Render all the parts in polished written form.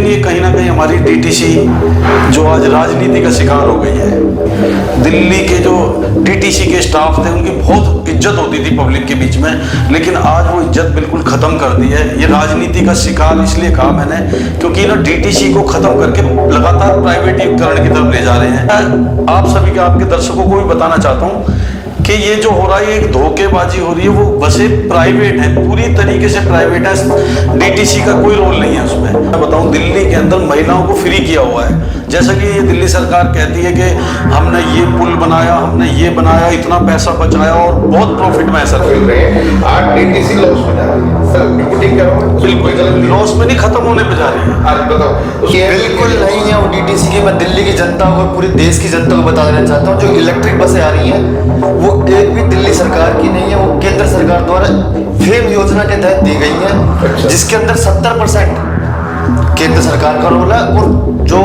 ये कहीं ना कहीं हमारी डीटीसी जो आज राजनीति का शिकार हो गई है। दिल्ली के जो डीटीसी के स्टाफ थे उनकी बहुत इज्जत होती थी पब्लिक के बीच में, लेकिन आज वो इज्जत बिल्कुल खत्म कर दी है। ये राजनीति का शिकार इसलिए कहा मैंने क्योंकि ना डीटीसी को खत्म करके लगातार प्राइवेटीकरण की तरफ ले जा रहे हैं। आप सभी के, आपके दर्शकों को भी बताना चाहता हूँ कि ये जो हो रहा है एक धोखेबाजी हो रही है। वो बसें प्राइवेट है, पूरी तरीके से प्राइवेट है, डीटीसी का कोई रोल नहीं है उसमें। मैं बताऊं, दिल्ली के अंदर महिलाओं को फ्री किया हुआ है। जैसा कि ये दिल्ली सरकार कहती है कि हमने ये पुल बनाया, हमने ये बनाया, इतना पैसा बचाया और बहुत प्रॉफिट में है सर। आज डीटीसी लॉस में जा रही है सर, बिल्कुल ठीक कह रहा हूं, बिल्कुल लॉस में नहीं, खत्म होने पे जा रही है। आज बताओ बिल्कुल नहीं है वो डीटीसी की। मैं दिल्ली की जनता को और पूरे देश की जनता को बता देना चाहता हूँ, जो इलेक्ट्रिक बसें आ रही हैं वो एक भी दिल्ली सरकार की नहीं है, वो केंद्र सरकार द्वारा फेम योजना के तहत दी गई है, जिसके अंदर 70% केंद्र सरकार का रोल है। और जो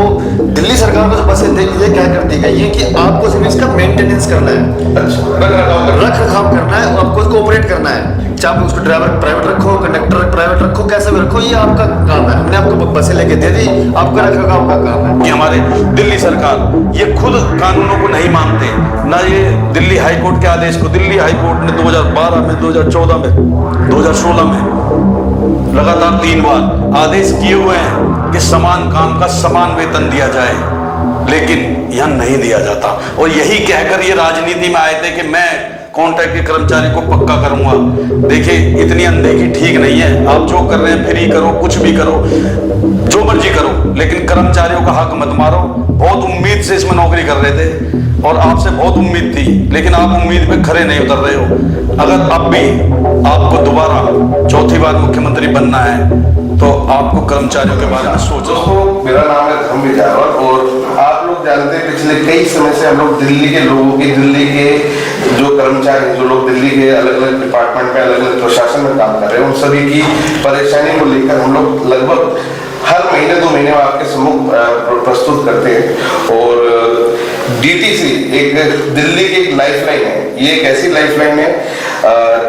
दिल्ली सरकार को जो बसें दे ये क्या कर दी गई है कि आपको सिर्फ इसका मेंटेनेंस करना है, रख रखाव करना है, आपको उसको ऑपरेट करना है। चाहे आप उसको ड्राइवर प्राइवेट रखो, कंडक्टर प्राइवेट रखो, कैसे भी रखो, ये आपका काम है। हमने आपको बसें लेके दे दी, आपका रख रखाव का काम है। कि हमारे दिल्ली सरकार ये खुद कानूनों को नहीं मानते, ना ये दिल्ली हाई कोर्ट के आदेश को। दिल्ली हाई कोर्ट ने 2012 में, 2014 में, 2016 में लगातार 3 बार आदेश किए हुए हैं कि समान काम का समान वेतन दिया जाए, लेकिन यह नहीं दिया जाता। और यही कहकर ये राजनीति में आए थे कि मैं कॉन्ट्रैक्ट के कर्मचारी को पक्का करूंगा। देखिए, इतनी अनदेखी ठीक नहीं है। आप जो कर रहे हैं फ्री करो, कुछ भी करो, जो मर्जी करो, लेकिन कर्मचारियों का हक मत मारो। बहुत उम्मीद से इसमें नौकरी कर रहे थे और आपसे बहुत उम्मीद थी, लेकिन आप उम्मीद पे खरे नहीं उतर रहे हो। अगर अब भी आपको दोबारा चौथी बार मुख्यमंत्री बनना है तो आपको कर्मचारियों के बारे में सोचना। दोस्तों, मेरा नाम है धर्म विचारवर और आप लोग जानते हैं पिछले कई समय से हम लोग दिल्ली के लोगों की, दिल्ली के जो कर्मचारी, जो लोग दिल्ली के अलग अलग डिपार्टमेंट में, अलग अलग प्रशासन में काम कर रहे हैं, उन सभी की परेशानी को लेकर हम लोग लगभग हर महीने 2 महीने में आपके सम्मुख प्रस्तुत करते हैं। और डीटीसी एक दिल्ली की एक लाइफलाइन है। ये एक ऐसी लाइफलाइन है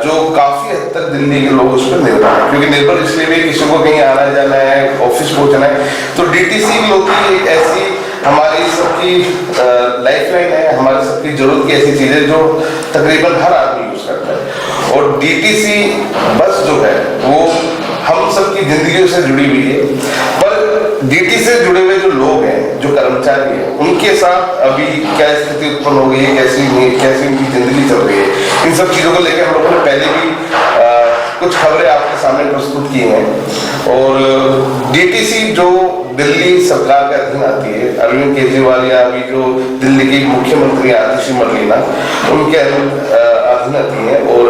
जो काफी हद तक दिल्ली के लोग उस पर निर्भर है, क्योंकि निर्भर इसलिए भी किसी को कहीं आना जाना है, ऑफिस पहुंचना है, तो डीटीसी लोग की एक ऐसी हमारी सबकी लाइफलाइन है, हमारी सबकी जरूरत की ऐसी चीजें जो तकरीबन हर आदमी यूज करता है। और डीटीसी बस जो है वो हम सबकी जिंदगियों से जुड़ी हुई है, पर डीटीसी से जुड़े हुए जो लोग हैं, जो कर्मचारी हैं, उनके साथ अभी क्या स्थिति उत्पन्न हो गई है, कैसी उनकी जिंदगी चल रही है, इन सब चीजों को लेकर हम लोगों ने पहले भी कुछ खबरें आपके सामने प्रस्तुत की हैं। और डीटीसी जो दिल्ली सरकार के अधीन आती है, अरविंद केजरीवाल या अभी जो दिल्ली की मुख्यमंत्री आतिशी मरलेना, उनके अधीन आती है। और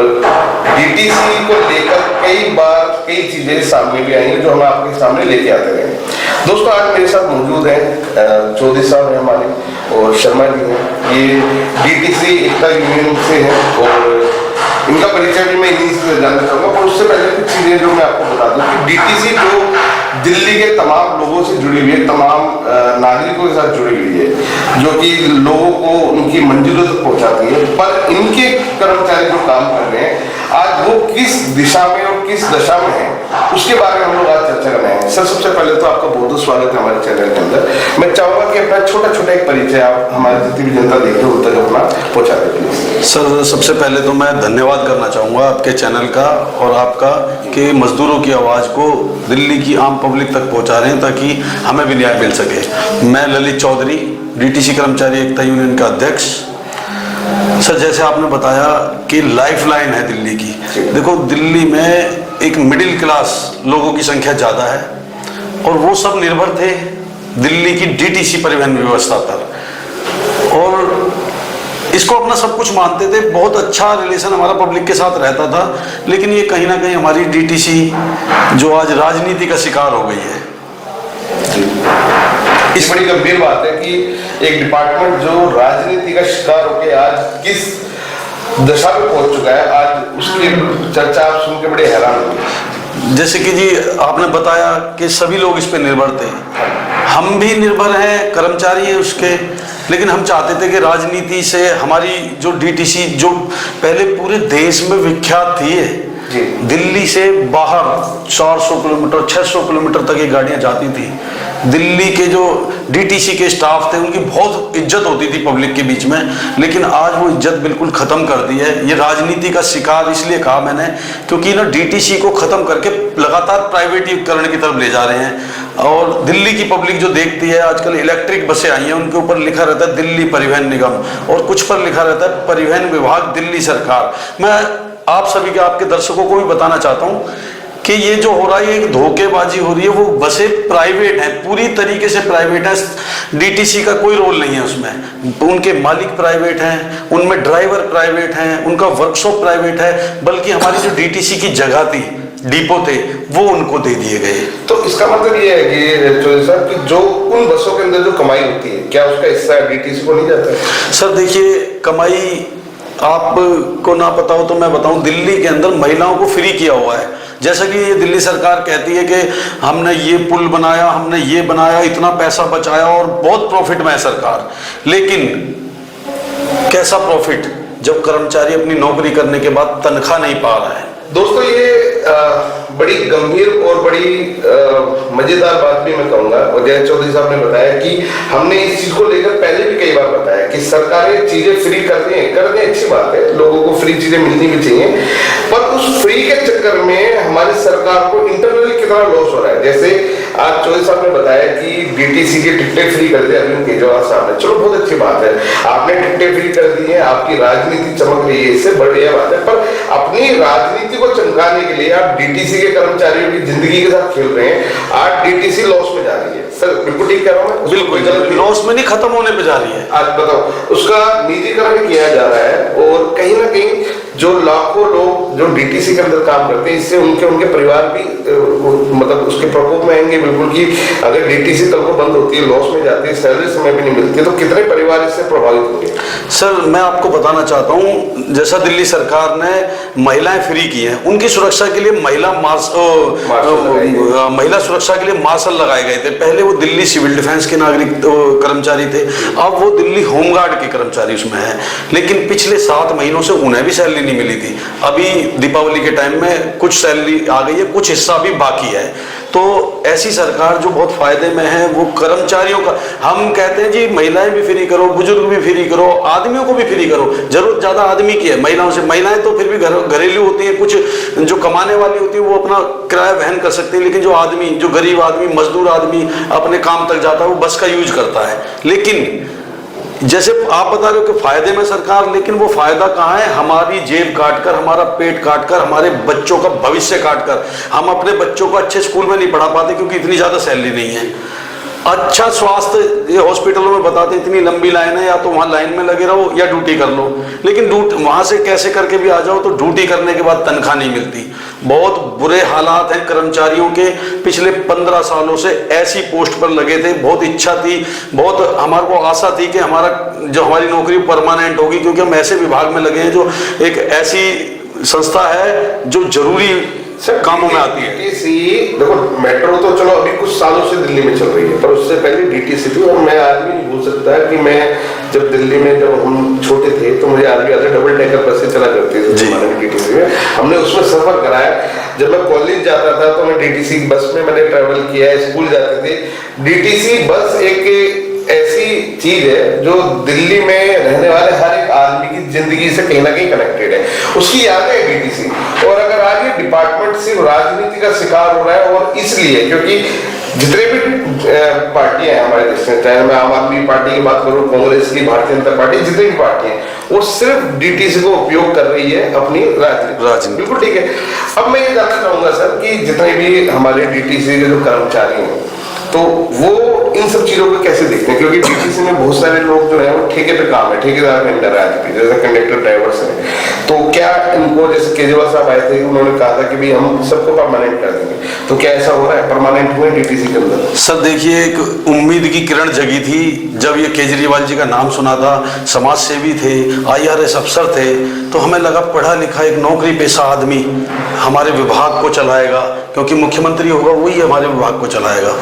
डीटीसी को लेकर कई बार कई चीजें सामने भी आई हैं जो हम आपके सामने लेके आते हैं। दोस्तों, आज मेरे साथ मौजूद हैं चौधरी साहब हैं हमारे और शर्मा जी हैं। ये डीटीसी एकता यूनियन से हैं और इनका परिचय भी मैं इन्हीं से जानना चाहूंगा। पर उससे पहले कुछ चीजें जो मैं आपको बता दूं कि डीटीसी जो दिल्ली के तमाम लोगों से जुड़ी हुई है, तमाम नागरिकों के साथ जुड़ी हुई है, जो कि लोगों को उनकी मंजिलों तक पहुंचाती है। पर इनके कर्मचारी जो काम कर रहे हैं आज वो किस दिशा में और किस दशा में है, उसके बारे में हम लोग आज चर्चा करना है। सर, सबसे पहले तो आपका बहुत बहुत स्वागत है हमारे चैनल के अंदर। मैं चाहूंगा कि अपना छोटा छोटा एक परिचय आप हमारी जितनी भी जनता देख रहे हो तक अपना पहुंचा दें। सर, सबसे पहले तो मैं धन्यवाद करना चाहूँगा आपके चैनल का और आपका कि मजदूरों की आवाज़ को दिल्ली की आम पब्लिक तक पहुँचा रहे हैं ताकि हमें भी न्याय मिल सके। मैं ललित चौधरी, डीटीसी कर्मचारी एकता यूनियन का अध्यक्ष। सर, जैसे आपने बताया कि लाइफलाइन है दिल्ली की। देखो, दिल्ली में एक मिडिल क्लास लोगों की संख्या ज़्यादा है और वो सब निर्भर थे दिल्ली की डीटीसी परिवहन व्यवस्था पर और इसको अपना सब कुछ मानते थे। बहुत अच्छा रिलेशन हमारा पब्लिक के साथ रहता था, लेकिन ये कहीं ना कहीं हमारी डीटीसी जो आज राजनीति का शिकार हो गई है। इस बड़ी गंभीर बात है कि एक डिपार्टमेंट जो राजनीति का शिकार होकर आज किस दशा में पहुंच चुका है, आज उसकी चर्चा आप सुन के बड़े हैरान हुए। जैसे कि जी आपने बताया कि सभी लोग इस पे निर्भर थे, हम भी निर्भर हैं, कर्मचारी हैं उसके, लेकिन हम चाहते थे कि राजनीति से हमारी जो डीटीसी जो पहले पूरे देश में विख्यात थी, दिल्ली से बाहर 400 किलोमीटर 600 किलोमीटर तक ये गाड़ियां जाती थी, दिल्ली के जो डीटीसी के स्टाफ थे उनकी बहुत इज्जत होती थी पब्लिक के बीच में, लेकिन आज वो इज्जत बिल्कुल ख़त्म कर दी है। ये राजनीति का शिकार इसलिए कहा मैंने क्योंकि ना डीटीसी को ख़त्म करके लगातार प्राइवेटीकरण की तरफ ले जा रहे हैं। और दिल्ली की पब्लिक जो देखती है, आजकल इलेक्ट्रिक बसें आई हैं, उनके ऊपर लिखा रहता है दिल्ली परिवहन निगम, और कुछ पर लिखा रहता है परिवहन विभाग दिल्ली सरकार। मैं आप सभी के, आपके दर्शकों को भी बताना चाहता हूँ कि ये जो हो रहा है, ये एक धोखेबाजी हो रही है। वो बसें प्राइवेट हैं, पूरी तरीके से प्राइवेट हैं, डीटीसी का कोई रोल नहीं है उसमें। उनके मालिक प्राइवेट हैं, उनमें ड्राइवर प्राइवेट हैं, उनका वर्कशॉप प्राइवेट है, बल्कि हमारी जो डीटीसी की जगह थी, डिपो थे, वो उनको दे दिए गए। तो इसका मतलब ये है कि चौधरी साहब कि जो उन बसों के अंदर जो कमाई होती है, क्या उसका हिस्सा डीटीसी को नहीं जाता है? सर देखिए, कमाई आपको ना पता हो तो मैं बताऊं, दिल्ली के अंदर महिलाओं को फ्री किया हुआ है। जैसा कि ये दिल्ली सरकार कहती है कि हमने ये पुल बनाया, हमने ये बनाया, इतना पैसा बचाया और बहुत प्रॉफिट में है सरकार, लेकिन कैसा प्रॉफिट जब कर्मचारी अपनी नौकरी करने के बाद तनख्वाह नहीं पा रहा है। दोस्तों, ये बड़ी गंभीर और बड़ी मजेदार बात भी मैं कहूंगा, और जय चौधरी साहब ने बताया कि हमने इस चीज को लेकर पहले भी कई बार बताया कि सरकारें चीजें फ्री कर रही हैं, अच्छी बात है, लोगों को फ्री चीजें मिलनी भी चाहिए, पर उस फ्री के चक्कर में हमारी सरकार को इंटरनली कितना लॉस हो रहा है। जैसे आज चौधरी साहब ने बताया कि डीटीसी की टिकटें फ्री कर दी अरविंद केजरीवाल साहब ने, चलो बहुत अच्छी बात है, आपने टिकटें फ्री कर दी है, आपकी राजनीति चमक रही है, इससे बढ़िया बात है, पर अपनी राजनीति को चमकाने के लिए आप डीटीसी के कर्मचारियों की जिंदगी के साथ खेल रहे हैं। आज डीटीसी लॉस में जा रही है। सर बिल्कुल ठीक कह रहा हूं मैं? बिल्कुल लॉस में नहीं, खत्म होने पे जा रही है। आज बताओ, उसका निजीकरण किया जा रहा है, और कहीं ना कहीं जो लाखों लोग जो डीटीसी के अंदर काम करते हैं, इससे उनके परिवार भी मतलब उसके प्रकोप में आएंगे बिल्कुल, कि अगर डीटीसी कल को बंद होती है, लॉस में जाती है, सैलरी समय भी नहीं मिलती है, तो कितने परिवार इससे प्रभावित होंगे? सर मैं आपको बताना चाहता हूं, जैसा दिल्ली सरकार ने महिलाएं फ्री की हैं, उनकी सुरक्षा के लिए महिला सुरक्षा के लिए मार्शल लगाए गए थे। पहले वो दिल्ली सिविल डिफेंस के नागरिक कर्मचारी थे, अब वो दिल्ली होमगार्ड के कर्मचारी उसमें हैं, लेकिन पिछले 7 महीनों से उन्हें भी सैलरी नहीं मिली थी। अभी दीपावली के टाइम में कुछ सैलरी आ गई है, कुछ हिस्सा भी बाकी है। तो ऐसी सरकार जो बहुत फायदे में है, वो कर्मचारियों का, हम कहते हैं जी महिलाएं भी फ्री करो, बुजुर्ग भी फ्री करो, आदमियों को भी फ्री करो। जरूरत ज्यादा आदमी की है, महिलाओं से। महिलाएं तो फिर भी घरेलू होती हैं, कुछ जो कमाने वाली होती है वो अपना किराया वहन कर सकती है, लेकिन जो आदमी, जो गरीब आदमी, मजदूर आदमी अपने काम तक जाता है, वो बस का यूज करता है। लेकिन जैसे आप बता रहे हो कि फायदे में सरकार, लेकिन वो फायदा कहाँ है? हमारी जेब काटकर, हमारा पेट काटकर, हमारे बच्चों का भविष्य काटकर। हम अपने बच्चों को अच्छे स्कूल में नहीं पढ़ा पाते क्योंकि इतनी ज्यादा सैलरी नहीं है। अच्छा स्वास्थ्य, ये हॉस्पिटलों में बताते इतनी लंबी लाइन है, या तो वहां लाइन में लगे रहो या ड्यूटी कर लो, लेकिन वहां से कैसे करके भी आ जाओ तो ड्यूटी करने के बाद तनख्वाह नहीं मिलती। बहुत बुरे हालात हैं कर्मचारियों के। पिछले 15 सालों से ऐसी पोस्ट पर लगे थे, बहुत इच्छा थी, बहुत हमारे को आशा थी कि हमारी नौकरी परमानेंट होगी, क्योंकि हम ऐसे विभाग में लगे हैं जो एक ऐसी संस्था है जो जरूरी कामों में आती है। डीटीसी देखो, मेट्रो तो चलो अभी कुछ सालों से दिल्ली में चल रही है, पर उससे पहले डीटीसी थी। और मैं आज भी नहीं भूल सकता कि मैं जब दिल्ली में, जब हम छोटे थे, तो मुझे आज भी याद है, डबल डेकर बसें चला करती थी हमारे डीटीसी में, हमने उसमें सफर कराया। जब मैं कॉलेज जाता था तो मैं डीटीसी बस में मैंने ट्रेवल किया है, स्कूल जाते थे। डीटीसी बस एक ऐसी चीज है जो दिल्ली में रहने वाले हर एक आदमी की जिंदगी से कहीं ना कहीं कनेक्टेड है, उसकी यादें है डीटीसी। और अगर आज ये डिपार्टमेंट सिर्फ राजनीति का शिकार हो रहा है, और इसलिए क्योंकि जितने भी पार्टियां हैं हमारे देश में, चाहे मैं आम आदमी पार्टी की बात करूं, कांग्रेस की, भारतीय जनता पार्टी, जितनी भी पार्टियां हैं, वो सिर्फ डीटीसी को उपयोग कर रही है अपनी राजनीति। बिल्कुल ठीक है। अब मैं ये जानना चाहूंगा सर कि जितने भी हमारे डीटीसी के जो कर्मचारी हैं, तो वो इन सब चीजों को कैसे देखते हैं? क्योंकि डीटीसी में बहुत सारे लोग जो है वो ठेके पे काम है, ठेकेदार के अंडर है, जैसे कंडक्टर, ड्राइवर्स हैं। तो क्या इनको, जैसे केजरीवाल साहब आए थे, उन्होंने कहा था कि भाई हम सबको परमानेंट कर देंगे, तो क्या ऐसा हो रहा है? परमानेंट हुए डीटीसी के अंदर? सर देखिए, एक उम्मीद की किरण जगी थी जब ये केजरीवाल जी का नाम सुना था। समाज सेवी थे, IRS अफसर थे, तो हमें लगा पढ़ा लिखा एक नौकरी पेशा आदमी हमारे विभाग को चलाएगा, क्योंकि मुख्यमंत्री होगा वही हमारे विभाग को चलाएगा।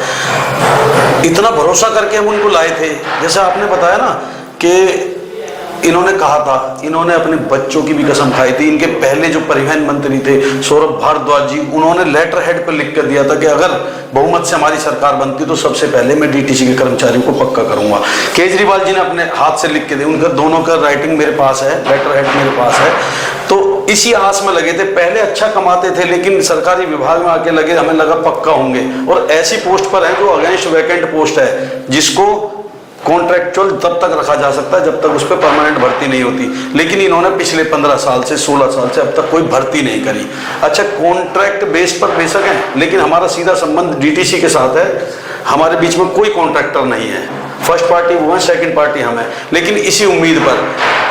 इतना भरोसा करके हम उनको लाए थे। जैसे आपने बताया ना कि इन्होंने कहा था, इन्होंने अपने बच्चों की भी कसम खाई थी। इनके पहले जो परिवहन मंत्री थे सौरभ भारद्वाज जी, उन्होंने लेटर हेड पर लिख कर दिया था कि अगर बहुमत से हमारी सरकार बनती तो सबसे पहले मैं डीटीसी के कर्मचारियों को पक्का करूंगा। केजरीवाल जी ने अपने हाथ से लिख के दी, उनका दोनों का राइटिंग मेरे पास है, लेटर हेड मेरे पास है। तो इसी आस में लगे थे, पहले अच्छा कमाते थे लेकिन सरकारी विभाग में आके लगे, हमें लगा पक्का होंगे। और ऐसी पोस्ट पर है जो अगेंस्ट वैकेंट पोस्ट है, जिसको कॉन्ट्रैक्चुअल तब तक रखा जा सकता है जब तक उस पर परमानेंट भर्ती नहीं होती। लेकिन इन्होंने पिछले 15 साल से 16 साल से अब तक कोई भर्ती नहीं करी। अच्छा, कॉन्ट्रैक्ट बेस पर बेशक है, लेकिन हमारा सीधा संबंध डीटीसी के साथ है। हमारे बीच में कोई कॉन्ट्रैक्टर नहीं है। फर्स्ट पार्टी वो है, सेकंड पार्टी हम है। लेकिन इसी उम्मीद पर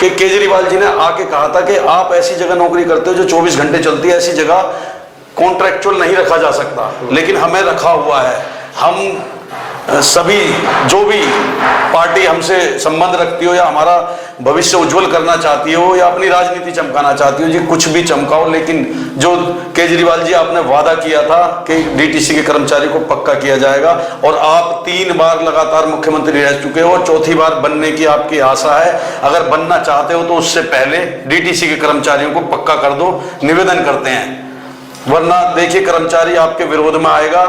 कि केजरीवाल जी ने आके कहा था कि आप ऐसी जगह नौकरी करते हो जो 24 घंटे चलती है, ऐसी जगह कॉन्ट्रैक्चुअल नहीं रखा जा सकता, लेकिन हमें रखा हुआ है। हम सभी जो भी पार्टी हमसे संबंध रखती हो या हमारा भविष्य उज्जवल करना चाहती हो या अपनी राजनीति चमकाना चाहती हो, जी कुछ भी चमकाओ, लेकिन जो केजरीवाल जी आपने वादा किया था कि डीटीसी के कर्मचारी को पक्का किया जाएगा, और आप 3 बार लगातार मुख्यमंत्री रह चुके हो, चौथी बार बनने की आपकी आशा है। अगर बनना चाहते हो तो उससे पहले डीटीसी के कर्मचारियों को पक्का कर दो, निवेदन करते हैं। वरना देखिए कर्मचारी आपके विरोध में आएगा,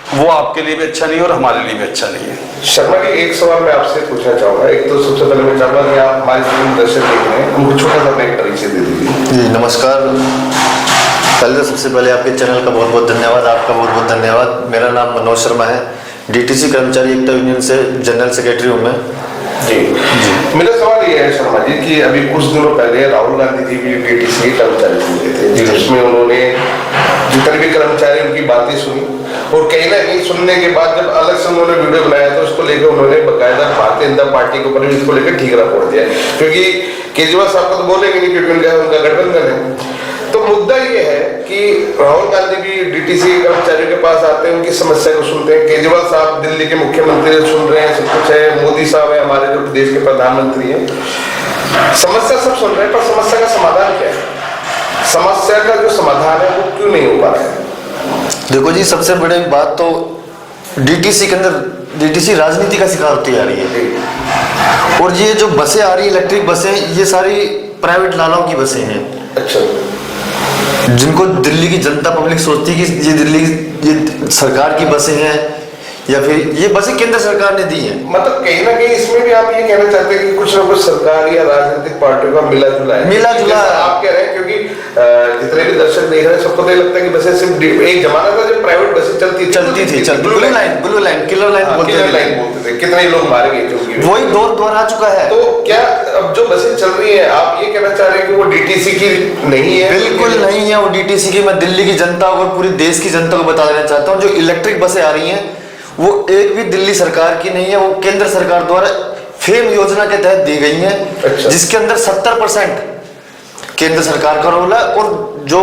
वो आपके लिए भी अच्छा नहीं और हमारे लिए भी अच्छा नहीं है। शर्मा जी, एक सवाल मैं आपसे पूछना चाहूंगा। एक तो सबसे पहले मैं चाहूंगा कि आप हमारे फिल्म दर्शक देख रहे हैं, उनको छोटा सा एक परिचय दे दीजिए। जी नमस्कार। पहले तो सबसे पहले आपके चैनल का बहुत बहुत धन्यवाद, आपका बहुत बहुत धन्यवाद। मेरा नाम मनोज शर्मा है, डीटीसी कर्मचारी एकता यूनियन से जनरल सेक्रेटरी हूँ मैं। जी मेरा सवाल ये है शर्मा जी कि अभी कुछ दिनों पहले राहुल गांधी जी भी डीटीसी के कर्मचारी हुए थे, जिसमें उन्होंने जितने भी कर्मचारी उनकी बातें सुनी, और कहीं ना कहीं सुनने के बाद जब अलग से उन्होंने वीडियो बनाया तो उसको लेकर उन्होंने बकायदा भारतीय जनता पार्टी के ऊपर भी इसको लेकर ठीकरा फोड़ दिया। क्योंकि केजरीवाल साहब को तो बोलेंगे नहीं क्योंकि उनका गठबंधन है। तो मुद्दा ये है कि राहुल गांधी भी डीटीसी के कर्मचारियों के पास आते हैं, उनकी समस्या को सुनते हैं। केजरीवाल साहब दिल्ली के मुख्यमंत्री सुन रहे हैं, सब कुछ है। मोदी साहब है हमारे जो देश के प्रधानमंत्री हैं, समस्या सब सुन रहे हैं, पर समस्या का समाधान क्या है? समस्या का जो समाधान है वो क्यों नहीं हो पा रहा है? देखो जी, सबसे बड़ी बात तो डीटीसी के अंदर डीटीसी राजनीति का शिकार होती जा रही है। और ये जो बसें आ रही है, इलेक्ट्रिक बसें, ये सारी प्राइवेट लालाओं की बसें हैं। अच्छा, जिनको दिल्ली की जनता पब्लिक सोचती है कि ये दिल्ली ये सरकार की बसें हैं, या फिर ये बसें केंद्र सरकार ने दी हैं। मतलब कहीं ना कहीं इसमें भी आप ये कहना चाहते हैं कि कुछ ना कुछ सरकार या राजनीतिक पार्टियों का मिला जुला है। मिला जुला आप कह रहे हैं, क्योंकि जितने भी दर्शक देख रहे हैं सबको तो ये लगता है कि बसें सिर्फ एक जमाना था जब प्राइवेट बसें चलती थी, ब्लू लाइन किलर लाइन बोलते थे, कितने लोग मारे गए थे, वही दौर दोहरा चुका है। तो क्या अब जो बसें चल रही है, आप ये कहना चाह रहे हैं कि वो डीटीसी की नहीं है? बिल्कुल नहीं है वो डीटीसी की। मैं दिल्ली की जनता और पूरी देश की जनता को बता देना चाहता हूँ, जो इलेक्ट्रिक बसें आ रही हैं वो एक भी दिल्ली सरकार की नहीं है, वो केंद्र सरकार द्वारा फेम योजना के तहत दी गई है। अच्छा। जिसके अंदर 70% केंद्र सरकार का रोल है, और जो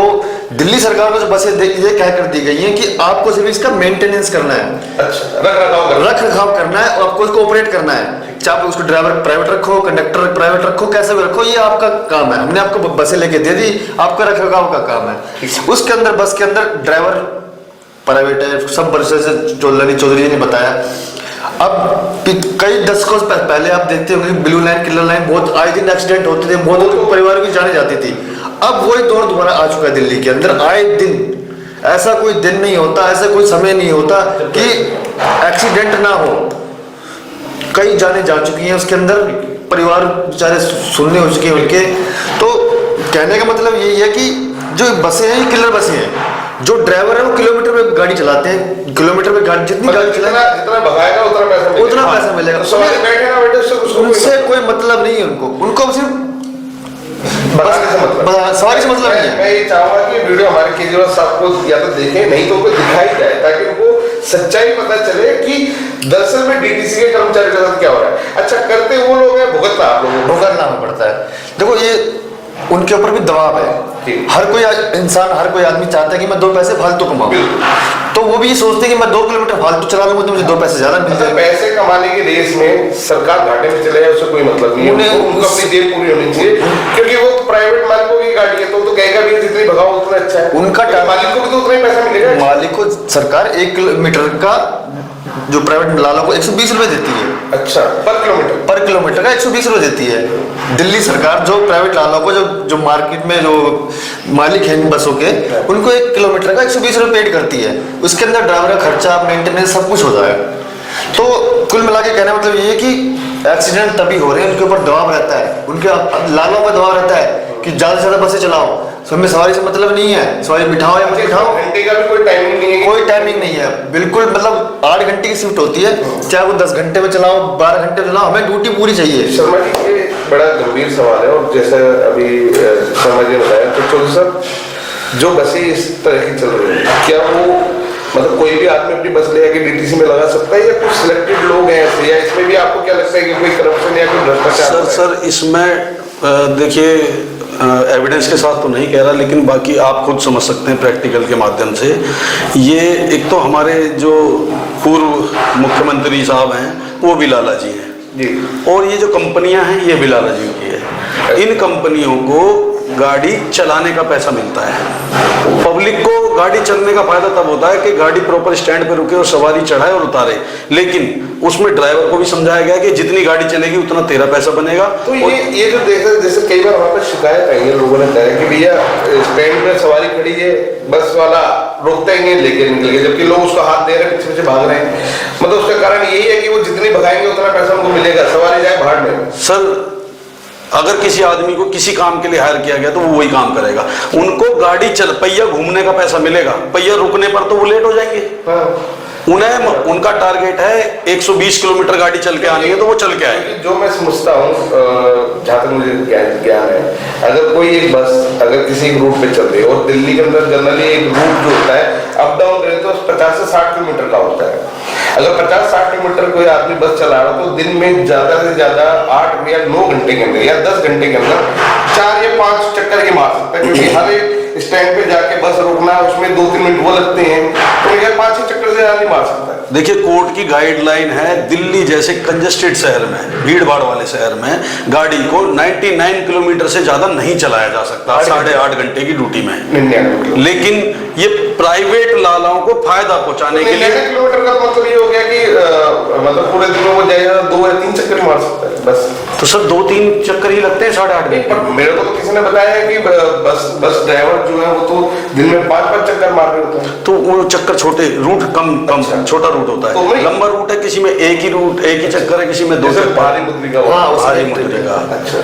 दिल्ली सरकार को जो बसें ये कह कर दी गई हैं कि आपको सिर्फ इसका मेंटेनेंस करना है। अच्छा, रख रखाव करना है, और आपको इसको ऑपरेट करना है। चाहे आप उसको ड्राइवर प्राइवेट रखो, कंडक्टर प्राइवेट रखो, कैसे भी रखो, ये आपका काम है। हमने आपको बसें लेके दे दी, आपका रख रखाव का काम है। उसके अंदर बस के अंदर ड्राइवर प्राइवेट है, सब वर्षों से चौधरी जी ने बताया। अब कई दशकों से पहले आप देखते होंगे ब्लू लाइन किलर लाइन बहुत आए दिन एक्सीडेंट होते थे, बहुत परिवार की जाने जाती थी। अब वही दौर दोबारा आ चुका है दिल्ली के अंदर। आए दिन ऐसा कोई दिन नहीं होता, ऐसा कोई समय नहीं होता कि एक्सीडेंट ना हो। कई जाने जा चुकी हैं उसके अंदर, परिवार बेचारे सुनने हो चुके हैं उनके। तो कहने का मतलब यही है कि जो बसें हैं ये किलर बसें हैं। जो ड्राइवर है वो किलोमीटर में गाड़ी चलाते हैं, किलोमीटर में गाड़ी जितनी गाड़ी चलाएगा जितना भगाएगा उतना पैसा मिलेगा। तो सवारी बैठे ना बैठे उनसे कोई मतलब नहीं है। उनको सिर्फ सवारी से मतलब नहीं है। मैं ये चाहूंगा कि वीडियो हमारे केजरीवाल साहब को या तो देखें, नहीं तो उनको दिखाई जाए, ताकि उनको सच्चाई पता चले कि दरअसल में डीटीसी के कर्मचारी के साथ क्या हो रहा है। अच्छा, करते वो लोग हैं, भुगतना आप लोगों को भुगतना पड़ता है। देखो, ये उनके ऊपर भी दबाव है। हर कोई इंसान, हर कोई आदमी चाहता है कि मैं 2 पैसे फालतू कमाऊं, तो वो भी ये सोचते हैं कि मैं 2 किलोमीटर फालतू चला लूंगा तो मुझे 2 पैसे ज्यादा मिल जाए। पैसे कमाने की रेस में सरकार घाटे में चले जाए उससे कोई मतलब नहीं है। उनको अपनी जेब पूरी होनी चाहिए, क्योंकि वो प्राइवेट मालिकों की गाड़ी है, तो कहेगा भी जितनी भगाओ उतना अच्छा है। उनका मालिक को भी तो उतना ही पैसा मिलेगा। मालिक को सरकार 1 किलोमीटर का जो प्राइवेट लालों को 120 रुपए देती है। अच्छा, पर किलोमीटर का 120 रुपए देती है दिल्ली सरकार, जो प्राइवेट लालों को जो मार्केट में जो मालिक हैं इन बसों के, उनको 1 किलोमीटर का 120 रुपए पेड करती है। उसके अंदर ड्राइवर का खर्चा, मेंटेनेंस सब कुछ हो जाएगा। तो कुल मिला के कहने मतलब ये है कि एक्सीडेंट तभी हो रहे हैं, उनके ऊपर दबाव रहता है, उनके लालों पर दबाव रहता है कि ज़्यादा से ज़्यादा बसें चलाओ, सब में सवारी से मतलब नहीं है, सवारी बिठाओ या मत बिठाओ, घंटे का भी कोई टाइमिंग नहीं है, कोई टाइमिंग नहीं है बिल्कुल। मतलब 8 घंटे की शिफ्ट होती है, चाहे वो 10 घंटे में चलाओ, 12 घंटे में चलाओ, हमें ड्यूटी पूरी चाहिए। शर्मा जी, ये बड़ा गंभीर सवाल है, और जैसा अभी शर्मा जी ने बताया, तो चौधरी साहब, जो बसें इस तरह की चल रही है, क्या वो मतलब कोई भी आदमी अपनी बस ले आके डीटीसी में लगा सकता है, या कुछ सिलेक्टेड लोग हैं ऐसे, या इसमें भी आपको क्या लगता है कि कोई करप्शन या कोई भ्रष्टाचार? सर इसमें देखिए, एविडेंस के साथ तो नहीं कह रहा, लेकिन बाकी आप खुद समझ सकते हैं प्रैक्टिकल के माध्यम से। ये एक तो हमारे जो पूर्व मुख्यमंत्री साहब हैं वो भी लाला जी हैं जी, और ये जो कंपनियां हैं ये भी लाला जी की है। इन कंपनियों को गाड़ी चलाने का पैसा मिलता है। पब्लिक को गाड़ी चलने का फायदा तब होता है कि गाड़ी प्रॉपर स्टैंड पे रुके और सवारी चढ़ाए और उतारे, लेकिन उसमें ड्राइवर को भी समझाया गया कि जितनी गाड़ी चलेगी उतना तेरा पैसा बनेगा। तो ये जो देखा, जैसे कई बार वहाँ पर शिकायत आई है, लोगों ने कहा कि भैया स्टैंड पे सवारी खड़ी है, बस वाला रोकते ही लेके निकल गए, जबकि लोग उसको हाथ दे रहे हैं, पीछे भाग रहे हैं। मतलब उसका कारण यही है कि वो जितनी भगाएंगे उतना पैसा उनको मिलेगा, सवारी जाए भाड़ में। सर अगर किसी आदमी को किसी काम के लिए हायर किया गया तो वो वही काम करेगा, उनको गाड़ी पहिया घूमने का पैसा मिलेगा, पहिया रुकने पर तो वो लेट हो जाएंगे। उन्हें उनका टारगेट है 120 किलोमीटर गाड़ी चल के आनी है तो वो चल के आएंगे। जो मैं समझता हूँ, जहाँ तक मुझे ज्ञान है, अगर कोई एक बस अगर किसी रूट पे चल रही है, और दिल्ली के अंदर जनरली एक रूट जो होता है अप डाउन करे तो 50 से 60 किलोमीटर का होता है। अगर 50-60 किलोमीटर कोई आदमी बस चला रहा तो दिन में ज्यादा से ज्यादा 8 या 9 घंटे के अंदर या 10 घंटे के अंदर 4 या 5 चक्कर ही मार सकता है, क्योंकि हर एक स्टैंड पे जाके बस रुकना, उसमें 2-3 मिनट वो लगते हैं, तो ये 5-6 चक्कर से ज्यादा नहीं मार सकता है। देखिए, कोर्ट की गाइडलाइन है, दिल्ली जैसे कंजेस्टेड शहर में, भीड़ भाड़ वाले शहर में गाड़ी को 99 किलोमीटर से ज्यादा नहीं चलाया जा सकता 8.5 घंटे की ड्यूटी में। लेकिन ये प्राइवेट लालाओं को फायदा पहुंचाने के लिए किलोमीटर का मतलब ये हो गया कि मतलब पूरे दिन में वो जाएगा 2 या 3 चक्कर मार सकता है बस। तो सर 2-3 चक्कर ही लगते हैं 8.5 घंटे। मेरे को तो किसी ने बताया है कि बस ड्राइवर जो है वो तो दिन में 5-5 चक्कर मार रहे होते हैं। तो वो चक्कर छोटे रूट कम छोटा रूट होता है, तो लंबा रूट है किसी में एक ही चक्कर है, किसी में 2 चक्कर। भारी मुद्रिका। भारी मुद्रिका। अच्छा,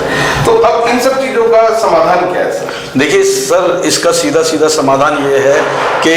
तो अब इन सब चीजों का समाधान क्या है सर? देखिए सर, इसका सीधा समाधान ये है कि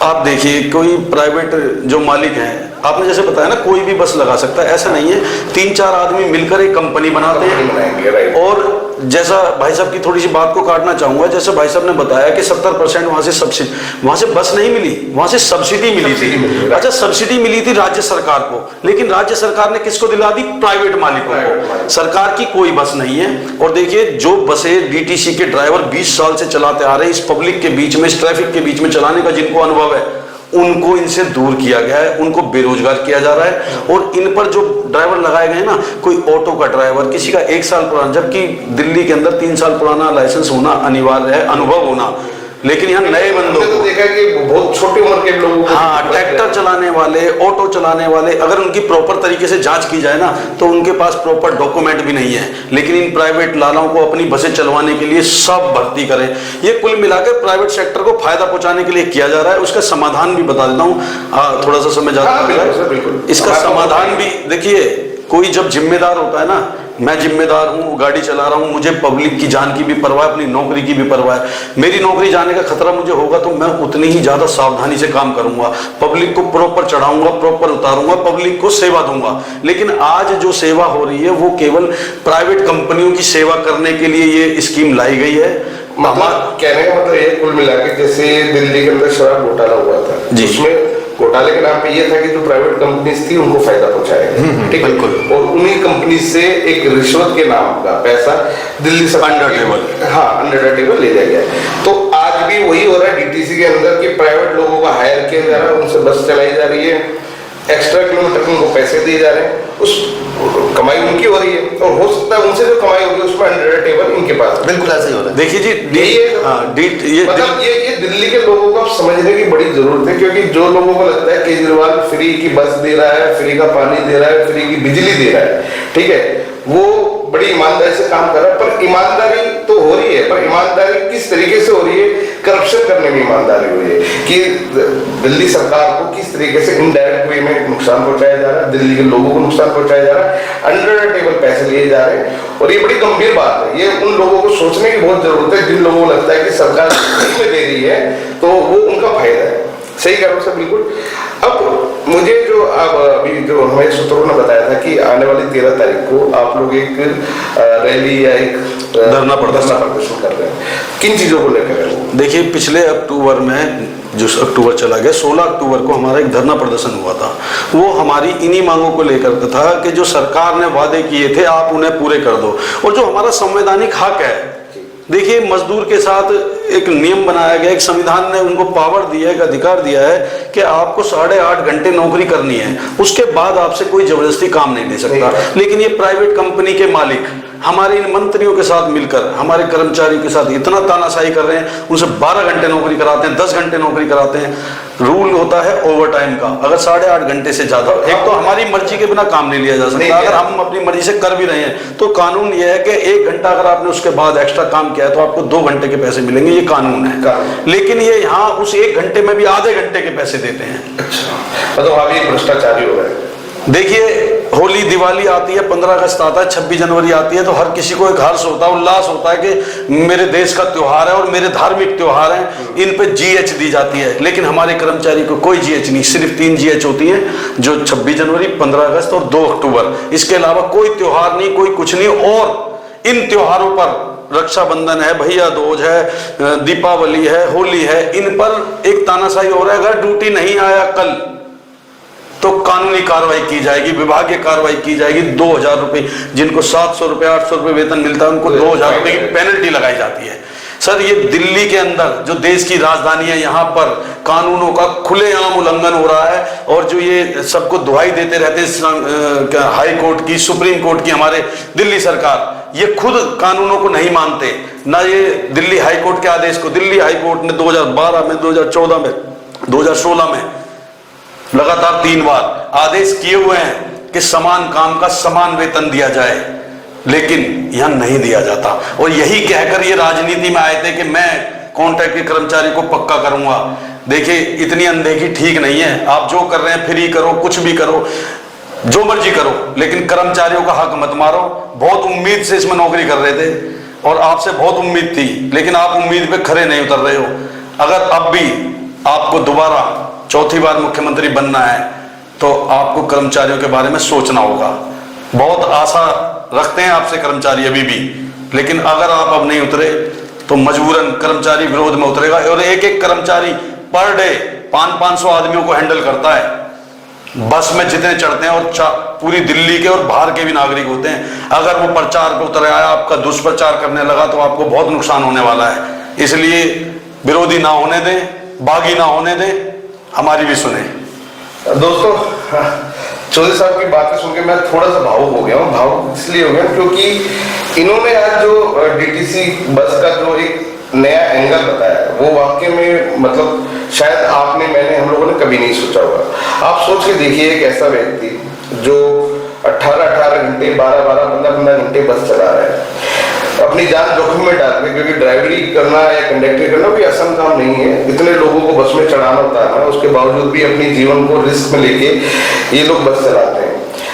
आप देखिए, कोई प्राइवेट जो मालिक हैं, आपने जैसे बताया ना, कोई भी बस लगा सकता है, ऐसा नहीं है। 3-4 आदमी मिलकर एक कंपनी बनाते हैं। और जैसा भाई साहब की थोड़ी सी बात को काटना चाहूंगा, जैसे भाई साहब ने बताया कि 70% वहां से बस नहीं मिली, वहां से सब्सिडी मिली थी। अच्छा, सब्सिडी मिली थी राज्य सरकार को, लेकिन राज्य सरकार ने किसको दिला दी? प्राइवेट मालिकों को। सरकार की कोई बस नहीं है। और देखिए, जो बसें डीटीसी के ड्राइवर 20 साल से चलाते आ रहे हैं, इस पब्लिक के बीच में, इस ट्रैफिक के बीच में चलाने का जिनको अनुभव है, उनको इनसे दूर किया गया है, उनको बेरोजगार किया जा रहा है। और इन पर जो ड्राइवर लगाए गए हैं ना, कोई ऑटो का ड्राइवर, किसी का 1 साल पुराना, जबकि दिल्ली के अंदर 3 साल पुराना लाइसेंस होना अनिवार्य है, अनुभव होना। लेकिन यहाँ नए बंदों को देखा कि बहुत छोटी उम्र के लोगों को, हाँ, ट्रैक्टर चलाने वाले, ऑटो चलाने वाले, अगर उनकी प्रॉपर तरीके से जांच की जाए ना, तो उनके पास प्रॉपर डॉक्यूमेंट भी नहीं है। लेकिन इन प्राइवेट लालाओं को अपनी बसें चलवाने के लिए सब भर्ती करें। ये कुल मिलाकर प्राइवेट सेक्टर को फायदा पहुंचाने के लिए किया जा रहा है। उसका समाधान भी बता देता हूँ, थोड़ा सा समय ज्यादा है। इसका समाधान भी देखिए, कोई जब जिम्मेदार होता है ना, मैं जिम्मेदार हूँ, गाड़ी चला रहा हूँ, मुझे पब्लिक की जान की भी परवाह है, अपनी नौकरी की भी परवाह है। मेरी नौकरी जाने का खतरा मुझे होगा तो मैं उतनी ही ज्यादा सावधानी से काम करूंगा, पब्लिक को प्रॉपर चढ़ाऊंगा, प्रॉपर उतारूंगा, पब्लिक को सेवा दूंगा। लेकिन आज जो सेवा हो रही है वो केवल प्राइवेट कंपनियों की सेवा करने के लिए ये स्कीम लाई गई है। मतलब कहने का मतलब ये कुल मिला के, जैसे दिल्ली के अंदर शराब घोटाला हुआ था, उसमें घोटाले के नाम पे ये था कि जो प्राइवेट कंपनीज थी उनको फायदा पहुंचाएगा, ठीक है, और उन्हीं कंपनी से एक रिश्वत के नाम का पैसा दिल्ली से अंडर टेबल ले जाया गया। तो आज भी वही हो रहा है डीटीसी के अंदर कि प्राइवेट लोगों को हायर किया जा रहा है, उनसे बस चलाई जा रही है, एक्स्ट्रा किलोमीटर उनको पैसे दिए जा रहे हैं। उस कमाई उनकी हो रही है, और हो सकता है उनसे जो कमाई होगी उसमें अंडर टेबल इनके पास है। बिल्कुल ऐसा ही हो रहा है। देखिए जी, मतलब ये दिल्ली के लोगों को अब समझने की बड़ी जरूरत है, क्योंकि जो लोगों को लगता है केजरीवाल फ्री की बस दे रहा है, फ्री का पानी दे रहा है, फ्री की बिजली दे रहा है, ठीक है, वो बड़ी ईमानदारी से काम कर रहा है, पर ईमानदारी तो हो रही है, पर ईमानदारी किस तरीके से हो रही है? करप्शन करने में ईमानदारी हो रही है कि दिल्ली सरकार को किस तरीके से इनडायरेक्ट वे में नुकसान पहुंचाया जा रहा है, दिल्ली के लोगों को नुकसान पहुंचाया जा रहा है, अंडर टेबल पैसे लिए जा रहे हैं, और ये बड़ी गंभीर बात है। ये उन लोगों को सोचने की बहुत जरूरत है जिन लोगों को लगता है कि सरकार फ्री में दे रही है तो वो उनका फायदा है। सही कह रहे हो सर, बिल्कुल। अब मुझे जो अब अभी जो हमारे सूत्रों ने बताया था कि आने वाली 13 तारीख को आप लोग एक रैली या एक धरना प्रदर्शन कर रहे हैं, किन चीजों को लेकर है? देखिए, पिछले अक्टूबर में, जो अक्टूबर चला गया, 16 अक्टूबर को हमारा एक धरना प्रदर्शन हुआ था। वो हमारी इन्हीं मांगों को लेकर था कि जो सरकार ने वादे किए थे आप उन्हें पूरे कर दो, और जो हमारा संवैधानिक हक है। देखिए, मजदूर के साथ एक नियम बनाया गया, एक संविधान ने उनको पावर दिया है, एक अधिकार दिया है कि आपको 8.5 घंटे नौकरी करनी है, उसके बाद आपसे कोई जबरदस्ती काम नहीं ले सकता। लेकिन ये प्राइवेट कंपनी के मालिक हमारे इन मंत्रियों के साथ मिलकर हमारे कर्मचारियों के साथ इतना तानाशाही कर रहे हैं, उनसे 12 घंटे नौकरी कराते हैं, 10 घंटे नौकरी कराते हैं। रूल होता है ओवर टाइम का, अगर 8.5 घंटे से ज्यादा, एक तो हमारी मर्जी के बिना काम नहीं लिया जा सकता। अगर हम अपनी मर्जी से कर भी रहे हैं तो कानून यह है कि 1 घंटा अगर आपने उसके बाद एक्स्ट्रा काम किया है तो आपको 2 घंटे के पैसे मिलेंगे, ये कानून है। लेकिन ये यहाँ उस 1 घंटे में भी आधे घंटे के पैसे देते हैं। अच्छा, मतलब अभी भ्रष्टाचारी हो रहा है। देखिए, होली, दिवाली आती है, 15 अगस्त आता है, 26 जनवरी आती है, तो हर किसी को एक हर्ष होता है, उल्लास होता है कि मेरे देश का त्योहार है और मेरे धार्मिक त्योहार हैं, इन पे जीएच दी जाती है। लेकिन हमारे कर्मचारी को कोई जीएच नहीं, सिर्फ 3 जीएच होती है, जो 26 जनवरी, 15 अगस्त और 2 अक्टूबर। इसके अलावा कोई त्योहार नहीं, कोई कुछ नहीं। और इन त्योहारों पर, रक्षाबंधन है, भैया दूज है, दीपावली है, होली है, इन पर एक तानाशाही हो रहा है। अगर ड्यूटी नहीं आया कल तो कानूनी कार्रवाई की जाएगी, विभागीय कार्रवाई की जाएगी। 2000 रुपए, जिनको 700 रुपए 800 रुपए वेतन मिलता है, उनको 2000 रुपए की पेनल्टी लगाई जाती है। सर, ये दिल्ली के अंदर जो देश की राजधानी है, यहाँ पर कानूनों का खुलेआम उल्लंघन हो रहा है। और जो ये सबको दुहाई देते रहते हैं हाई कोर्ट की, सुप्रीम कोर्ट की, हमारे दिल्ली सरकार, ये खुद कानूनों को नहीं मानते। ना ये दिल्ली हाई कोर्ट के आदेश को, दिल्ली हाई कोर्ट ने 2012 में, 2014 में, 2016 में लगातार 3 बार आदेश किए हुए हैं कि समान काम का समान वेतन दिया जाए, लेकिन यहां नहीं दिया जाता। और यही कहकर ये राजनीति में आए थे कि मैं कॉन्ट्रैक्ट के कर्मचारी को पक्का करूंगा। देखिए, इतनी अनदेखी ठीक नहीं है। आप जो कर रहे हैं, फ्री करो, कुछ भी करो, जो मर्जी करो, लेकिन कर्मचारियों का हक मत मारो। बहुत उम्मीद से इसमें नौकरी कर रहे थे और आपसे बहुत उम्मीद थी, लेकिन आप उम्मीद पे खरे नहीं उतर रहे हो। अगर अब भी आपको दोबारा चौथी बार मुख्यमंत्री बनना है तो आपको कर्मचारियों के बारे में सोचना होगा। बहुत आशा रखते हैं आपसे कर्मचारी अभी भी, लेकिन अगर आप अब नहीं उतरे तो मजबूरन कर्मचारी विरोध में उतरेगा। और एक एक कर्मचारी पर डे 500-500 आदमियों को हैंडल करता है। बस में जितने चढ़ते हैं, और पूरी दिल्ली के और बाहर के भी नागरिक होते हैं। अगर वो प्रचार पे उतर आया, आपका दुष्प्रचार करने लगा, तो आपको बहुत नुकसान होने वाला है। इसलिए विरोधी ना होने दें, बागी ना होने दें, हमारी भी सुने। दोस्तों, चौधरी साहब की बातें सुन के मैं थोड़ा सा भावुक हो गया हूँ। भावुक इसलिए हो गया क्योंकि इन्होंने आज जो डीटीसी बस का जो एक नया एंगल बताया, वो वाकई में मतलब शायद आपने, मैंने, हम लोगों ने कभी नहीं सोचा होगा। आप सोच के देखिए, एक ऐसा व्यक्ति जो 18-18 घंटे, 12-12, 15-15 घंटे बस चला रहा है, अपनी जान जोखिम में डाल के, क्योंकि ड्राइवरी करना या कंडक्टरी करना कोई आसान काम नहीं है। इतने लोगों को बस में चढ़ाना उतारना, उसके बावजूद भी अपनी जीवन को रिस्क में लेके ये लोग बस चलाते हैं।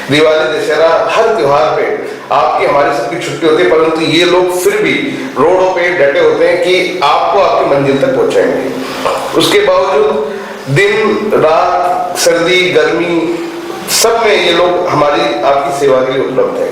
दिवाली, दशहरा, हर त्योहार पे आपकी, हमारी सबकी छुट्टी होती है, परंतु ये लोग फिर भी रोडों पे डटे होते हैं कि आपको आपकी मंजिल तक पहुंचाएंगे। उसके बावजूद दिन रात, सर्दी गर्मी, सब में ये लोग हमारी आपकी सेवा के लिए उपलब्ध है।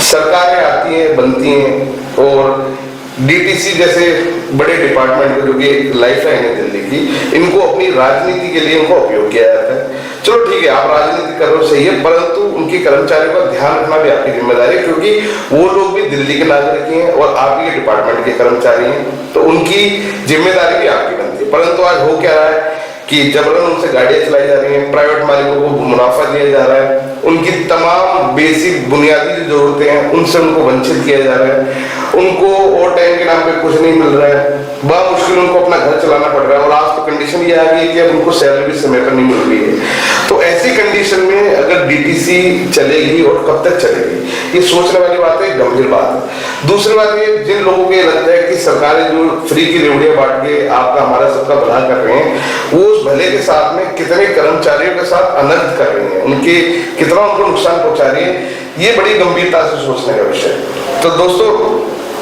सरकारें आती हैं, बनती हैं, और डीटीसी जैसे बड़े डिपार्टमेंट जो कि लाइफ लाइन है दिल्ली की, इनको अपनी राजनीति के लिए इनको उपयोग किया जाता है। चलो ठीक है, आप राजनीति कर रहे हो, सही है, परंतु उनके कर्मचारियों का ध्यान रखना भी आपकी जिम्मेदारी है, क्योंकि वो लोग भी दिल्ली के नागरिक हैं और आप ही के डिपार्टमेंट के कर्मचारी हैं, तो उनकी जिम्मेदारी भी आपकी बनती है। परंतु आज हो क्या रहा है कि जबरन उनसे गाड़ियां चलाई जा रही हैं, प्राइवेट मालिकों को मुनाफा दिया जा रहा है, उनकी तमाम बेसिक बुनियादी जो जरूरतें हैं उनसे उनको वंचित किया जा रहा है। उनको ओवर टाइम के नाम पे कुछ नहीं मिल रहा है, बड़ा मुश्किल उनको अपना घर चलाना पड़ रहा है, और आज तो कंडीशन ये आ गई है कि अब उनको सैलरी भी समय पर नहीं मिल रही है। तो ऐसी कंडीशन में अगर डीटीसी चलेगी और कब तक चलेगी, ये सोचने वाली बात है, गंभीर बात है। दूसरी बात ये, जिन लोगों को ये लगता है कि सरकारें जो फ्री की रेवड़ियां बांट के आपका हमारा सबका भला कर रहे हैं, वो उस भले के साथ में कितने कर्मचारियों के साथ अनर्थ कर रही है, उनके कितना उनको नुकसान पहुंचा रही है, ये बड़ी गंभीरता से सोचने का विषय है। तो दोस्तों,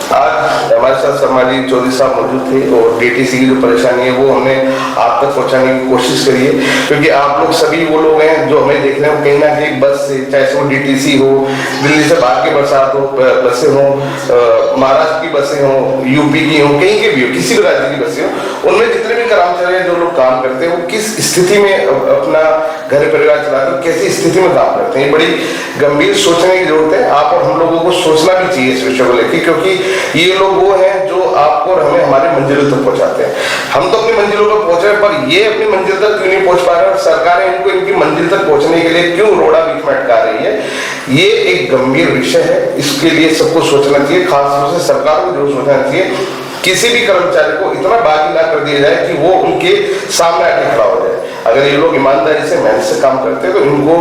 आज हमारे साथ शर्मा जी चौधरी साहब मौजूद थे और डीटीसी की जो परेशानी है वो हमने आप तक पहुंचाने की कोशिश करी है, क्योंकि आप लोग सभी वो लोग हैं जो हमें देख रहे हो कहीं ना कहीं बस से, चाहे वो डीटीसी हो, दिल्ली से बाहर की बरसात हो बसें हो, महाराष्ट्र की बसें हो, यूपी की हो, कहीं की भी हो, किसी भी राज्य की बसें हो, उनमें जितने भी कर्मचारी हैं जो लोग काम करते हैं वो किस स्थिति में अपना घर परिवार चलाकर कैसी स्थिति में काम करते हैं, बड़ी गंभीर सोचने की जरूरत है। आप और हम लोगों को सोचना भी चाहिए इस विषय को लेकर, क्योंकि ये लोग वो हैं जो आपको और हमें हमारी मंजिलों तक पहुंचाते हैं। हम तो अपनी मंजिलों तक पहुंचे, पर ये अपनी मंजिल तक क्यों नहीं पहुंच पा रहे और सरकारें इनको इनकी मंजिल तक पहुंचने के लिए क्यों रोड़ा बीच में अटका रही है, ये एक गंभीर विषय है। इसके लिए सबको सोचना चाहिए, खासतौर से सरकार को जरूर सोचना चाहिए। किसी भी कर्मचारी को इतना बागी ना कर दिया जाए कि वो उनके सामने आके खड़ा हो जाए। अगर ये लोग ईमानदारी से मेहनत से काम करते हैं तो इनको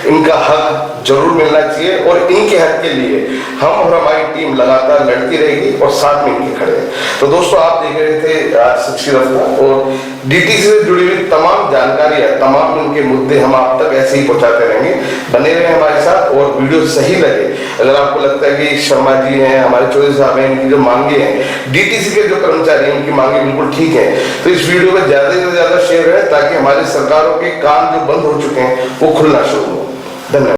इनका हक जरूर मिलना चाहिए, और इनके हक के लिए हम और हमारी टीम लगातार लड़ती रहेगी और साथ में इनके खड़े हैं। तो दोस्तों, आप देख रहे थे आज सच्ची रफ्तार, और डीटीसी से जुड़ी हुई तमाम जानकारियां, तमाम उनके मुद्दे हम आप तक ऐसे ही पहुंचाते रहेंगे। बने रहे हमारे साथ, और वीडियो सही लगे, अगर आपको लगता है कि शर्मा जी हैं, हमारे चौधरी साहब हैं, इनकी जो मांगे हैं, डीटीसी के जो कर्मचारी हैं उनकी मांगे बिल्कुल ठीक है, तो इस वीडियो को ज्यादा से ज्यादा शेयर करें ताकि हमारी सरकारों के कान जो बंद हो चुके हैं वो खुलना शुरू हो। धन्यवाद।